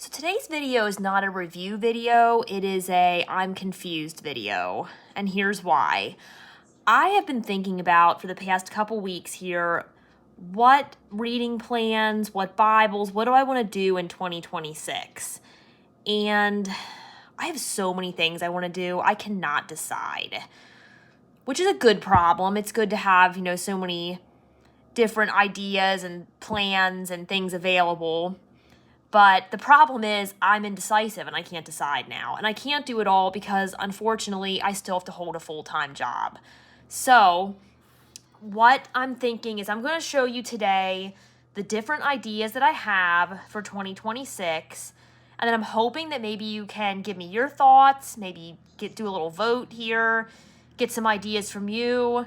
So today's video is not a review video, it is a I'm confused video, and here's why. I have been thinking about for the past couple weeks here, what reading plans, what Bibles, what do I want to do in 2026? And I have so many things I want to do, I cannot decide, which is a good problem. It's good to have, so many different ideas and plans and things available. But the problem is I'm indecisive and I can't decide now. And I can't do it all because, unfortunately, I still have to hold a full-time job. So what I'm thinking is I'm going to show you today the different ideas that I have for 2026. And then I'm hoping that maybe you can give me your thoughts, maybe do a little vote here, get some ideas from you.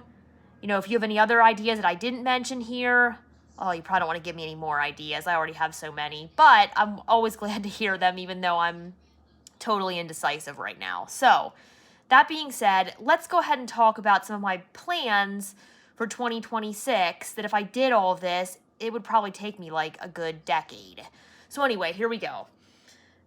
If you have any other ideas that I didn't mention here, oh, you probably don't want to give me any more ideas. I already have so many. But I'm always glad to hear them, even though I'm totally indecisive right now. So, that being said, let's go ahead and talk about some of my plans for 2026, that if I did all of this, it would probably take me like a good decade. So anyway, here we go.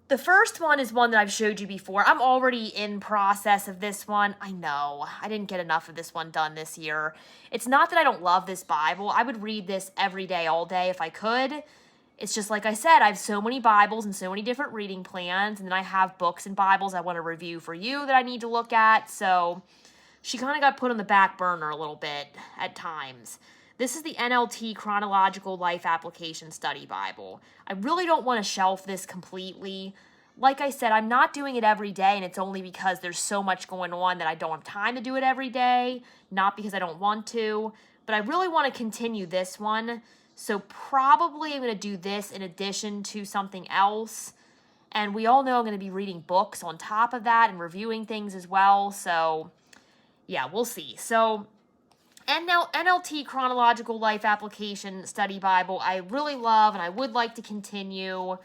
The first one is one that I've showed you before. I'm already in process of this one. I know, I didn't get enough of this one done this year. It's not that I don't love this Bible. I would read this every day, all day if I could. It's just like I said, I have so many Bibles and so many different reading plans, and then I have books and Bibles I want to review for you that I need to look at, so she kind of got put on the back burner a little bit at times. This is the NLT Chronological Life Application Study Bible. I really don't want to shelf this completely. Like I said, I'm not doing it every day, and it's only because there's so much going on that I don't have time to do it every day, not because I don't want to, but I really want to continue this one. So probably I'm going to do this in addition to something else. And we all know I'm going to be reading books on top of that and reviewing things as well. So yeah, we'll see. So and now NLT Chronological Life Application Study Bible, I really love and I would like to continue.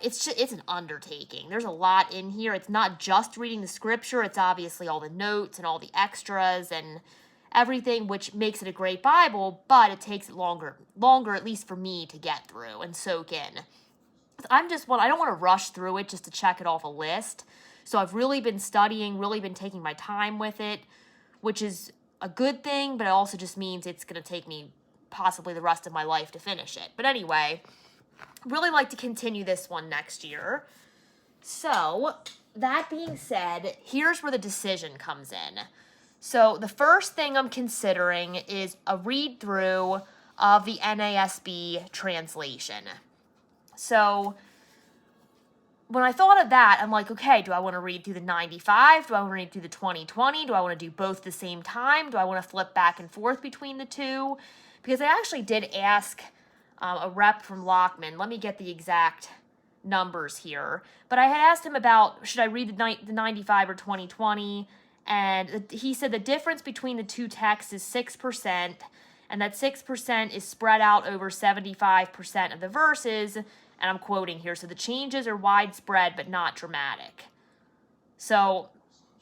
It's an undertaking. There's a lot in here. It's not just reading the scripture. It's obviously all the notes and all the extras and everything, which makes it a great Bible, but it takes it longer, at least for me, to get through and soak in. I don't want to rush through it just to check it off a list. So I've really been studying, really been taking my time with it, which is a good thing, but it also just means it's going to take me possibly the rest of my life to finish it. But anyway, really like to continue this one next year. So, that being said, here's where the decision comes in. So, the first thing I'm considering is a read through of the NASB translation. So, when I thought of that, I'm like, okay, do I want to read through the 95? Do I want to read through the 2020? Do I want to do both at the same time? Do I want to flip back and forth between the two? Because I actually did ask a rep from Lockman. Let me get the exact numbers here. But I had asked him about, should I read the 95 or 2020? And he said the difference between the two texts is 6%, and that 6% is spread out over 75% of the verses. And I'm quoting here, so the changes are widespread but not dramatic. So,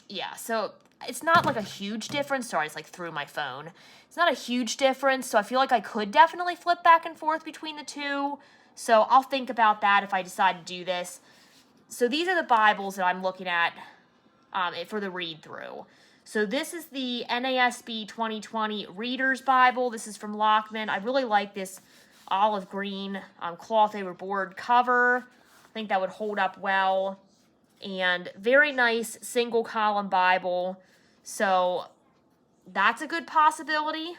yeah, so it's not like a huge difference. Sorry, it's like through my phone. It's not a huge difference, so I feel like I could definitely flip back and forth between the two. So I'll think about that if I decide to do this. So these are the Bibles that I'm looking at for the read-through. So this is the NASB 2020 Reader's Bible. This is from Lockman. I really like this olive green cloth over board cover. I think that would hold up well. And very nice single column Bible. So that's a good possibility,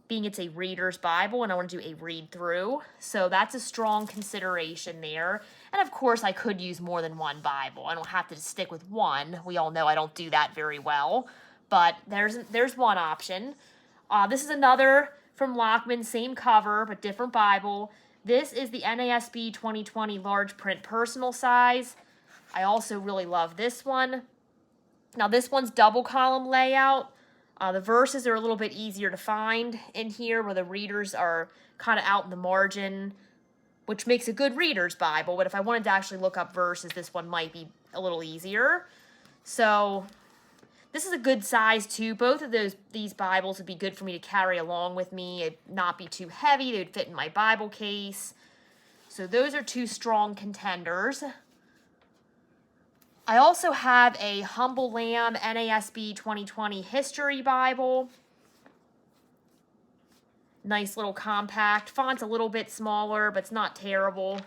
being it's a reader's Bible and I want to do a read through. So that's a strong consideration there. And of course I could use more than one Bible. I don't have to stick with one. We all know I don't do that very well. But there's one option. This is another from Lockman, same cover, but different Bible. This is the NASB 2020 large print personal size. I also really love this one. Now this one's double column layout. The verses are a little bit easier to find in here, where the readers are kind of out in the margin, which makes a good reader's Bible. But if I wanted to actually look up verses, this one might be a little easier. So this is a good size too. Both of these Bibles would be good for me to carry along with me. It'd not be too heavy. They would fit in my Bible case. So those are two strong contenders. I also have a Humble Lamb NASB 2020 History Bible. Nice little compact. Font's a little bit smaller, but it's not terrible.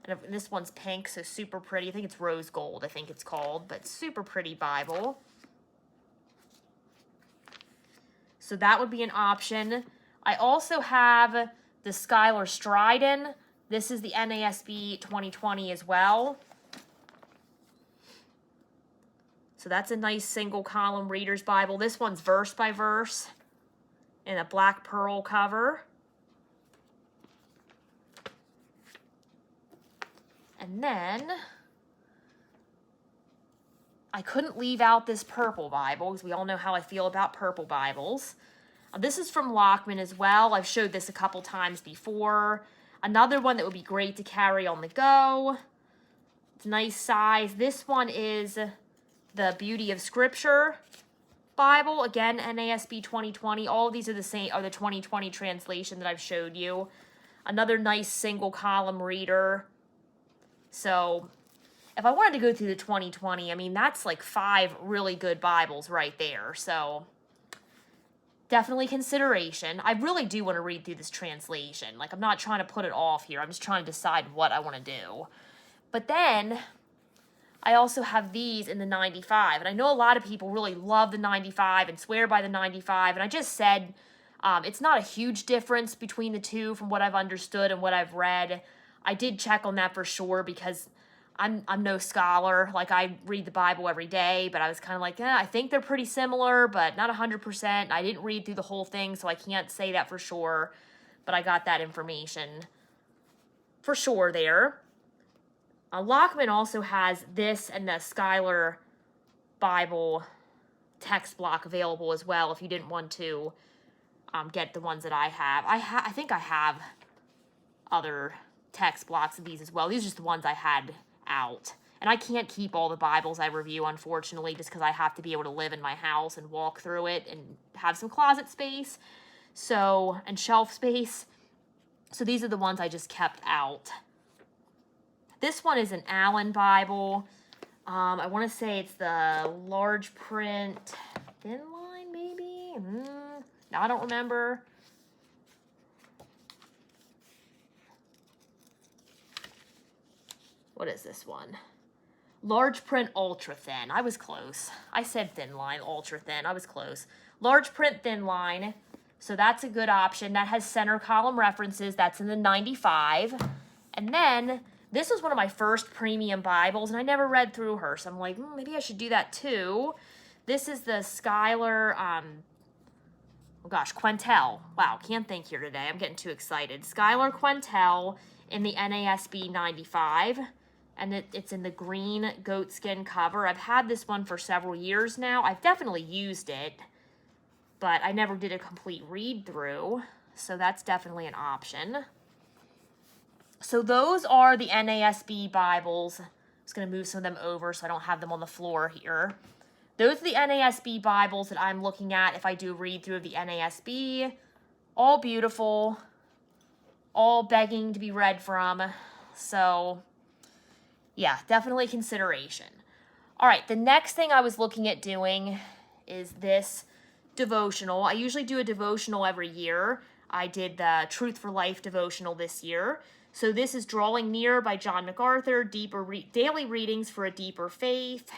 And this one's pink, so super pretty. I think it's rose gold, I think it's called, but super pretty Bible. So that would be an option. I also have the Schuyler Stridon. This is the NASB 2020 as well. So that's a nice single column reader's Bible. This one's verse by verse in a black pearl cover. And then I couldn't leave out this purple Bible because we all know how I feel about purple Bibles. This is from Lockman as well. I've showed this a couple times before. Another one that would be great to carry on the go. It's a nice size. This one is the Beauty of Scripture Bible. Again, NASB 2020. All of these are the same, are the 2020 translation that I've showed you. Another nice single column reader. So if I wanted to go through the 2020, I mean, that's like 5 really good Bibles right there. So definitely consideration. I really do want to read through this translation. Like, I'm not trying to put it off here. I'm just trying to decide what I want to do. But then I also have these in the 95. And I know a lot of people really love the 95 and swear by the 95. And I just said it's not a huge difference between the two from what I've understood and what I've read. I did check on that for sure because I'm no scholar. Like, I read the Bible every day, but I was kind of like, I think they're pretty similar, but not 100%. I didn't read through the whole thing, so I can't say that for sure, but I got that information for sure there. Lockman also has this and the Schuyler Bible text block available as well if you didn't want to get the ones that I have. I think I have other text blocks of these as well. These are just the ones I had out. And I can't keep all the Bibles I review, unfortunately, just because I have to be able to live in my house and walk through it and have some closet space, so, and shelf space. So these are the ones I just kept out. This one is an Allen Bible. I want to say it's the large print thin line, maybe? No, I don't remember. What is this one? Large print ultra thin. I was close. I said thin line, ultra thin. I was close. Large print thin line. So that's a good option. That has center column references. That's in the 95. And then this was one of my first premium Bibles, and I never read through her. So I'm like, maybe I should do that too. This is the Schuyler, Quentel. Wow, can't think here today. I'm getting too excited. Schuyler Quentel in the NASB 95. And it's in the green goatskin cover. I've had this one for several years now. I've definitely used it, but I never did a complete read through. So that's definitely an option. So those are the NASB Bibles. I'm just going to move some of them over so I don't have them on the floor here. Those are the NASB Bibles that I'm looking at if I do read through of the NASB. All beautiful. All begging to be read from. So yeah, definitely consideration. All right, the next thing I was looking at doing is this devotional. I usually do a devotional every year. I did the Truth for Life devotional this year. So this is Drawing Near by John MacArthur, daily readings for a deeper faith.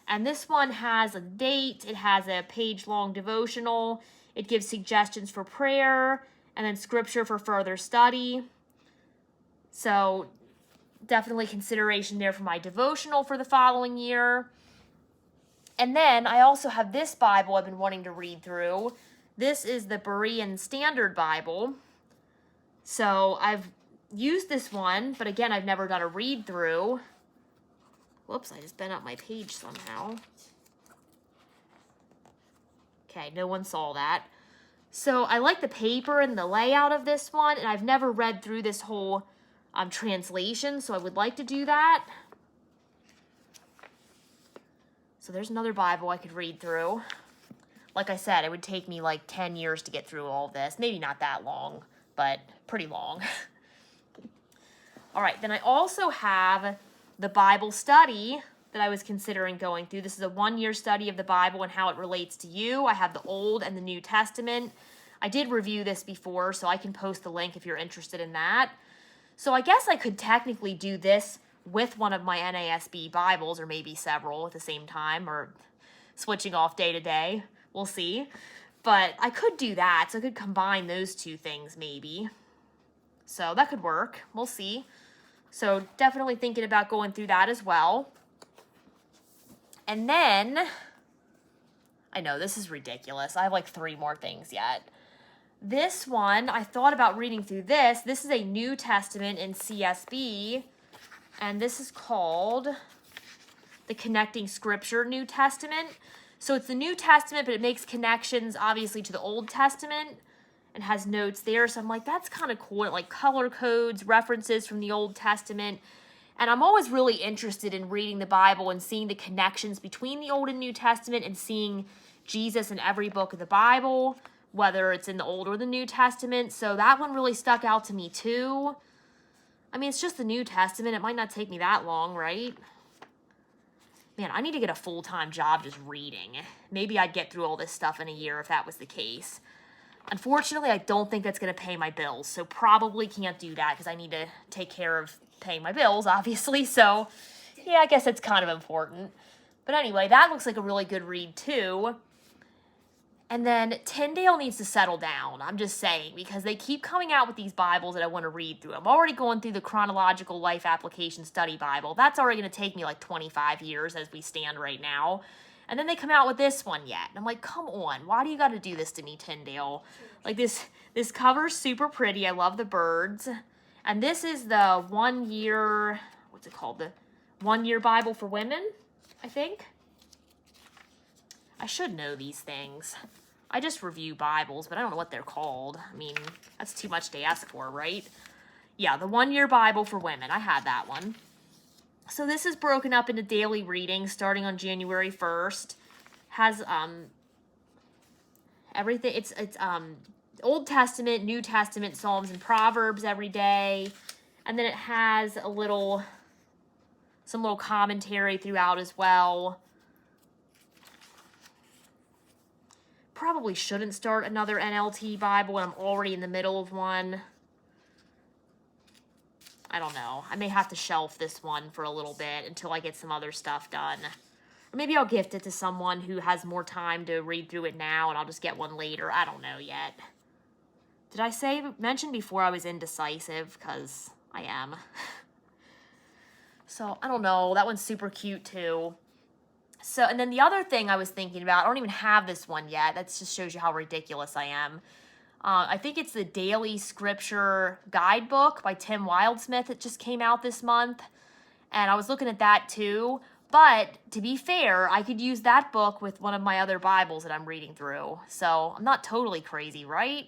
And this one has a date. It has a page-long devotional. It gives suggestions for prayer and then scripture for further study. So definitely consideration there for my devotional for the following year. And then I also have this Bible I've been wanting to read through. This is the Berean Standard Bible. So I've used this one, but again, I've never done a read through. Whoops, I just bent up my page somehow. Okay, no one saw that. So I like the paper and the layout of this one, and I've never read through this whole translation, so I would like to do that. So there's another Bible I could read through. Like I said, it would take me like 10 years to get through all of this. Maybe not that long, but pretty long. All right, then I also have the Bible study that I was considering going through. This is a 1-year study of the Bible and how it relates to you. I have the Old and the New Testament. I did review this before, so I can post the link if you're interested in that. So I guess I could technically do this with one of my NASB Bibles, or maybe several at the same time, or switching off day to day. We'll see. But I could do that, so I could combine those two things maybe. So that could work. We'll see. So definitely thinking about going through that as well. And then, I know this is ridiculous. I have like 3 more things yet. This one, I thought about reading through this. This is a New Testament in CSB, and this is called the Connecting Scripture New Testament. So it's the New Testament, but it makes connections, obviously, to the Old Testament and has notes there. So I'm like, that's kind of cool. Like color codes, references from the Old Testament. And I'm always really interested in reading the Bible and seeing the connections between the Old and New Testament and seeing Jesus in every book of the Bible, whether it's in the Old or the New Testament. So that one really stuck out to me too. I mean, it's just the New Testament. It might not take me that long, right? Man, I need to get a full-time job just reading. Maybe I'd get through all this stuff in a year if that was the case. Unfortunately, I don't think that's going to pay my bills, so probably can't do that because I need to take care of paying my bills, obviously. So, yeah, I guess it's kind of important. But anyway, that looks like a really good read, too. And then Tyndale needs to settle down, I'm just saying, because they keep coming out with these Bibles that I want to read through. I'm already going through the Chronological Life Application Study Bible. That's already going to take me like 25 years as we stand right now. And then they come out with this one yet. And I'm like, come on, why do you got to do this to me, Tyndale? Like this cover's super pretty. I love the birds. And this is the 1-year, what's it called? The 1-year Bible for women, I think. I should know these things. I just review Bibles, but I don't know what they're called. I mean, that's too much to ask for, right? Yeah, the 1-year Bible for women. I had that one. So this is broken up into daily readings starting on January 1st. Has everything. It's Old Testament, New Testament, Psalms, and Proverbs every day. And then it has some little commentary throughout as well. Probably shouldn't start another NLT Bible when I'm already in the middle of one. I don't know. I may have to shelf this one for a little bit until I get some other stuff done. Or maybe I'll gift it to someone who has more time to read through it now and I'll just get one later. I don't know yet. Did I mention before I was indecisive? Because I am. So, I don't know. That one's super cute too. So, and then the other thing I was thinking about, I don't even have this one yet. That just shows you how ridiculous I am. I think it's the Daily Scripture Guidebook by Tim Wildsmith that just came out this month. And I was looking at that too. But to be fair, I could use that book with one of my other Bibles that I'm reading through. So I'm not totally crazy, right?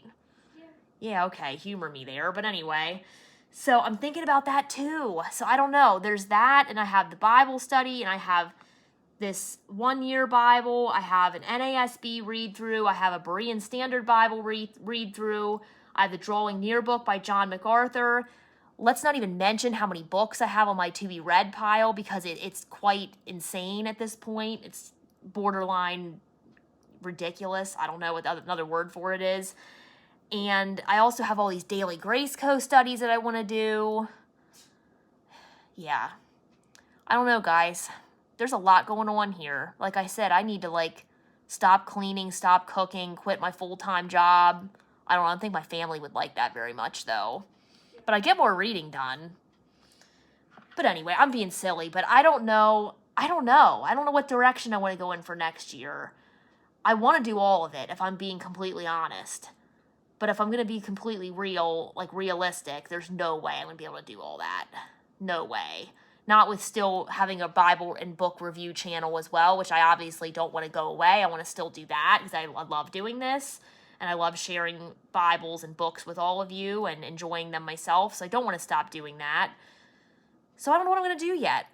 Yeah, okay, humor me there. But anyway, so I'm thinking about that too. So I don't know. There's that, and I have the Bible study, and I have this 1-year Bible. I have an NASB read through. I have a Berean Standard Bible read through. I have the Drawing Near book by John MacArthur. Let's not even mention how many books I have on my to be read pile because it's quite insane at this point. It's borderline ridiculous. I don't know what another word for it is. And I also have all these daily Grace Co studies that I want to do. Yeah. I don't know, guys. There's a lot going on here. Like I said, I need to stop cleaning, stop cooking, quit my full-time job. I don't think my family would like that very much though. But I get more reading done. But anyway, I'm being silly, but I don't know. I don't know what direction I want to go in for next year. I want to do all of it if I'm being completely honest. But if I'm going to be completely realistic, there's no way I'm going to be able to do all that. No way. Not with still having a Bible and book review channel as well, which I obviously don't want to go away. I want to still do that because I love doing this. And I love sharing Bibles and books with all of you and enjoying them myself. So I don't want to stop doing that. So I don't know what I'm going to do yet.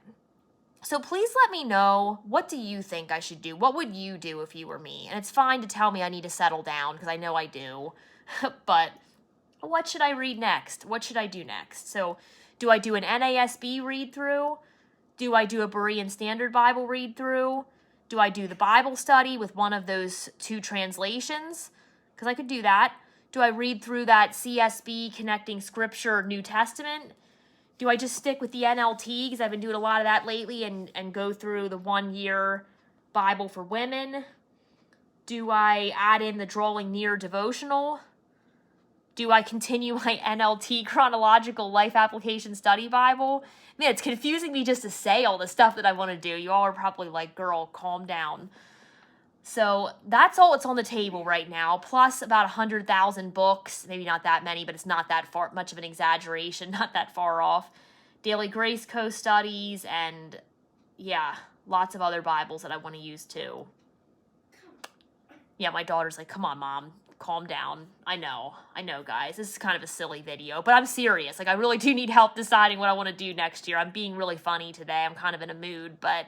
So please let me know, what do you think I should do? What would you do if you were me? And it's fine to tell me I need to settle down because I know I do. But what should I read next? What should I do next? So do I do an NASB read through? Do I do a Berean Standard Bible read through? Do I do the Bible study with one of those 2 translations? Because I could do that. Do I read through that CSB Connecting Scripture New Testament? Do I just stick with the NLT, because I've been doing a lot of that lately, and go through the 1-year Bible for women? Do I add in the Drawing Near Devotional? Do I continue my NLT Chronological Life Application Study Bible? Man, it's confusing me just to say all the stuff that I want to do. You all are probably like, girl, calm down. So that's all that's on the table right now, plus about 100,000 books. Maybe not that many, but it's not that far, much of an exaggeration, not that far off. Daily Grace Co-studies, and yeah, lots of other Bibles that I want to use too. Yeah, my daughter's like, come on, Mom, calm down. I know, guys. This is kind of a silly video, but I'm serious. Like, I really do need help deciding what I want to do next year. I'm being really funny today. I'm kind of in a mood, but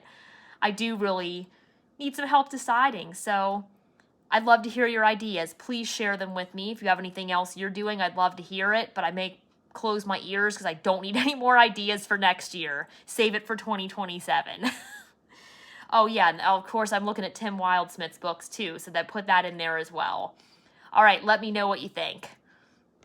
I do really need some help deciding. So I'd love to hear your ideas. Please share them with me. If you have anything else you're doing, I'd love to hear it, but I may close my ears because I don't need any more ideas for next year. Save it for 2027. Oh yeah, and of course I'm looking at Tim Wildsmith's books too, so put that in there as well. All right, let me know what you think.